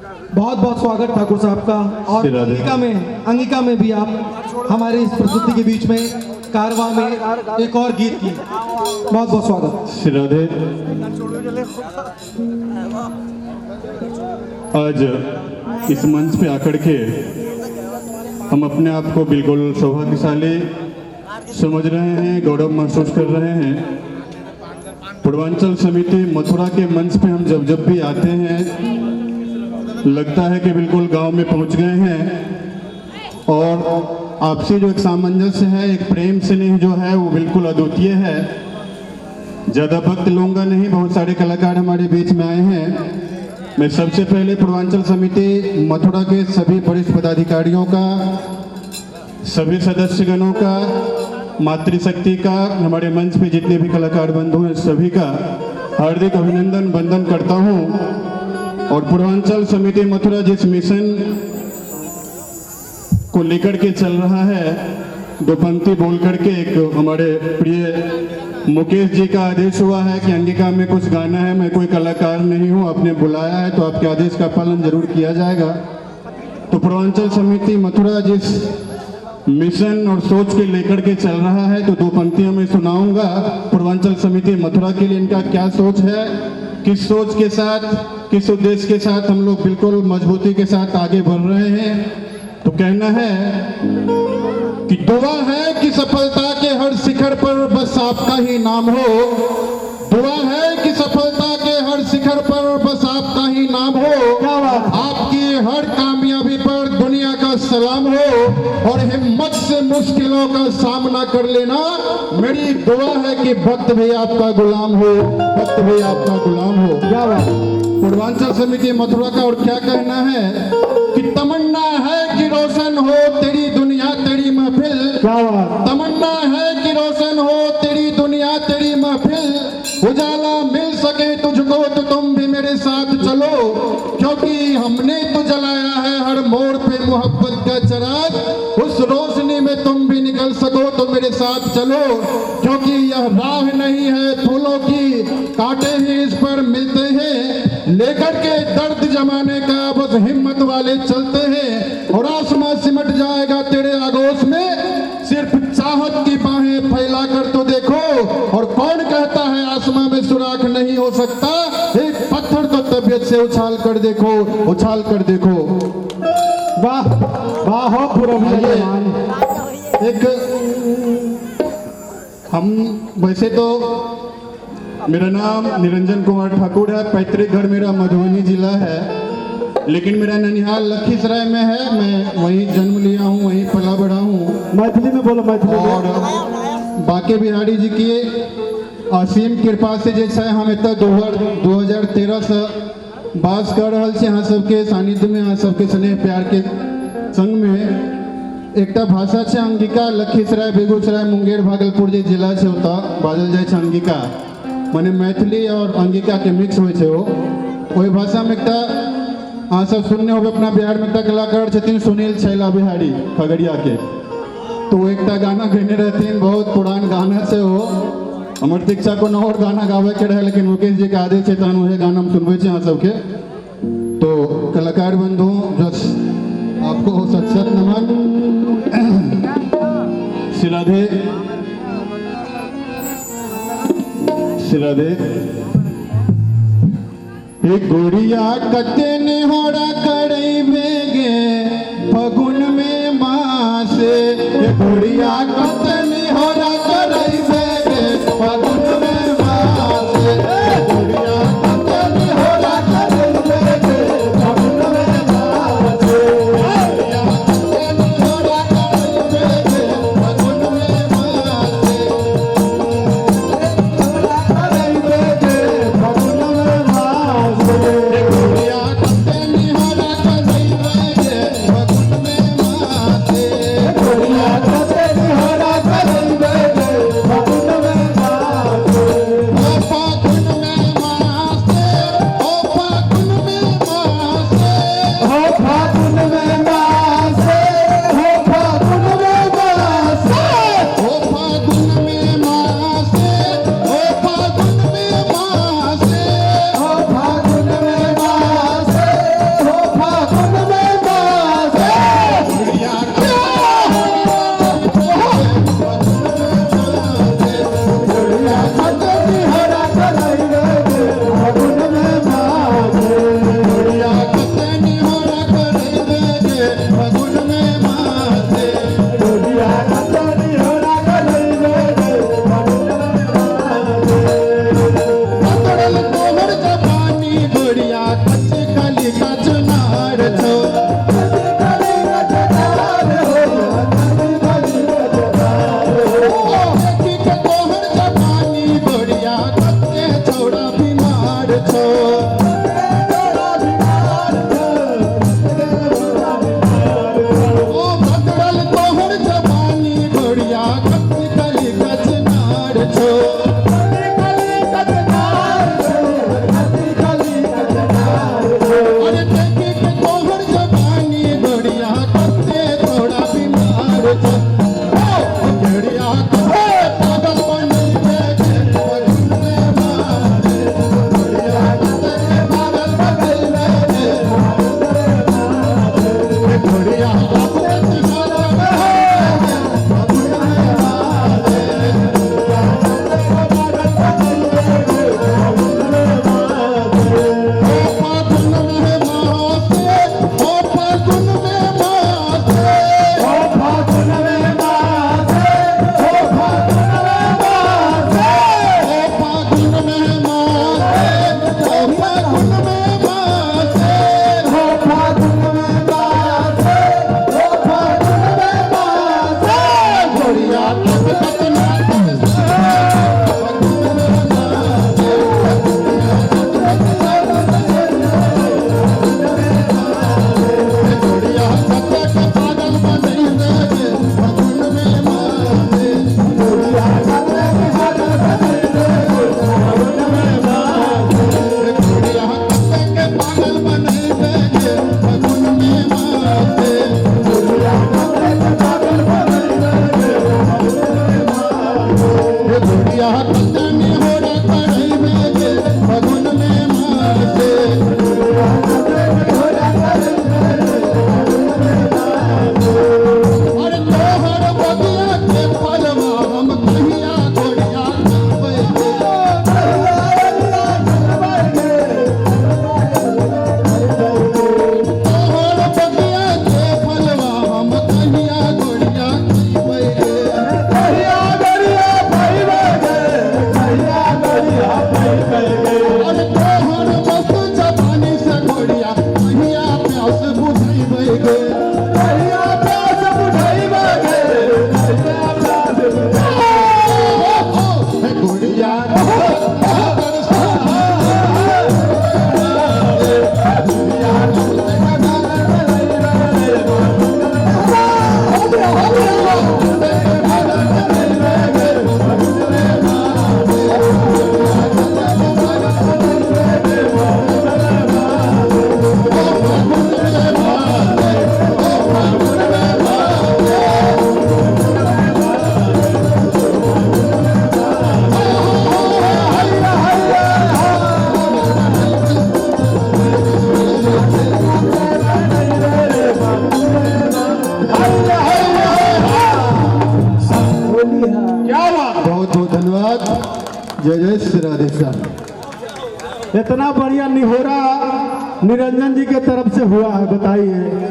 बहुत बहुत स्वागत ठाकुर साहब का। और अंगिका में भी आप हमारे इस प्रस्तुति के बीच में कारवां में एक और गीत की बहुत बहुत स्वागत। श्रीराधे। आज इस मंच पे आकर के हम अपने आप को बिल्कुल सौभाग्यशाली समझ रहे हैं, गौरव महसूस कर रहे हैं। पूर्वांचल समिति मथुरा के मंच पे हम जब जब भी आते हैं लगता है कि बिल्कुल गांव में पहुंच गए हैं और आपसी जो एक सामंजस्य है, एक प्रेम स्नेह जो है वो बिल्कुल अद्वितीय है। ज़्यादा वक्त लूँगा नहीं, बहुत सारे कलाकार हमारे बीच में आए हैं। मैं सबसे पहले पूर्वांचल समिति मथुरा के सभी वरिष्ठ पदाधिकारियों का, सभी सदस्यगणों का, मातृशक्ति का, हमारे मंच पे जितने भी कलाकार बंधु हैं सभी का हार्दिक अभिनंदन वंदन करता हूँ। और पूर्वांचल समिति मथुरा जिस मिशन को लेकर के चल रहा है, दो पंक्ति बोल करके एक हमारे प्रिय मुकेश जी का आदेश हुआ है कि अंगिका में कुछ गाना है, मैं कोई कलाकार नहीं हूँ, आपने बुलाया है तो आपके आदेश का पालन जरूर किया जाएगा। तो पूर्वांचल समिति मथुरा जिस मिशन और सोच के लेकर के चल रहा है, तो दो पंक्तियां मैं सुनाऊंगा। पूर्वांचल समिति मथुरा के लिए इनका क्या सोच है, किस सोच के साथ, किस उद्देश्य के साथ हम लोग बिल्कुल मजबूती के साथ आगे बढ़ रहे हैं। तो कहना है कि दुआ है कि सफलता के हर शिखर पर बस आपका ही नाम हो। दुआ है कि सफलता के हर शिखर पर बस आपका ही नाम हो। आपकी हर कामयाबी पर दुनिया का सलाम हो और हिम्मत से मुश्किलों का सामना कर लेना मेरी दुआ है कि भक्त भी आपका गुलाम हो, भक्त भी आपका गुलाम हो। क्या बात। पूर्वांचल समिति मथुरा का और क्या कहना है कि तमन्ना है कि रोशन हो तेरी दुनिया तेरी महफिल। क्या बात। तमन्ना है कि रोशन हो तेरी दुनिया तेरी महफिल। उजाला मिल सके तुझको तो तुम भी मेरे साथ चलो, क्योंकि हमने तो जलाया है हर मोड़ पे मोहब्बत का चिराग। उस रोशनी में तुम भी निकल सको तो मेरे साथ चलो, क्योंकि यह राह नहीं है फूलों की, कांटे ही इस पर मिलते हैं। लेकर के दर्द जमाने का बस हिम्मत वाले चलते हैं और आसमां सिमट जाएगा तेरे आगोश में। सिर्फ चाहत की बाहें फैला कर तो देखो, और कौन कहता है आसमां में सुराख नहीं हो सकता। एक पत्थर तो तबीयत से उछाल कर देखो, उछाल कर देखो। वाह वाह हो पूरा। एक हम वैसे तो मेरा नाम निरंजन कुमार ठाकुर है, पैतृक घर मेरा मधुबनी जिला है, लेकिन मेरा ननिहाल लखीसराय में है। मैं वहीं जन्म लिया हूँ, वहीं पला बढ़ा हूँ। मैथिली में बोलो, मैथिली। और बांके बिहारी जी की असीम कृपा से जैसा हम इतना 2013 से बास कर रहा छे, यहाँ सबके सानिध्य में, यहाँ सबके स्नेह प्यार के संग में। एक भाषा है अंगिका, लखीसराय, बेगूसराय, मुंगेर, भागलपुर जे जिला है होता बाजल जाए अंगिका, माने मैथिली और अंगिका के मिक्स हो। वही भाषा में एक अहाँ सब सुनने हो अपना बिहार में एक कलाकार छथिन सुनील छैला बिहारी खगड़िया के, तो एक गाना गने रहती, बहुत पुरान गाना से हो। हमारे दीक्षा को और गाना गावे के रहे, लेकिन मुकेश जी के आदेश है तहन वही गाना हम सुनबे अहाँ सबके। तो कलाकार बंधु जस आपको हो सत नमन। श्रीराधे श्रीराधे। एक गोरिया कते निहोरा करई बेगे फगुन में माँ से। एक गोरिया कते निहोरा करई बेगे फगुन में माँ से। गोरिया कते निहोरा करई बेगे फगुन में माँ से। गोरिया कते निहोरा करई बेगे फगुन में माँ से। करई बेगे फगुन में माँ से। गोरिया कते निहोरा करई बेगे फगुन में माँ से। गोरिया कते निहोरा जय जय श्री राधे श्याम। इतना बढ़िया निहोरा निरंजन जी के तरफ से हुआ है, बताइए।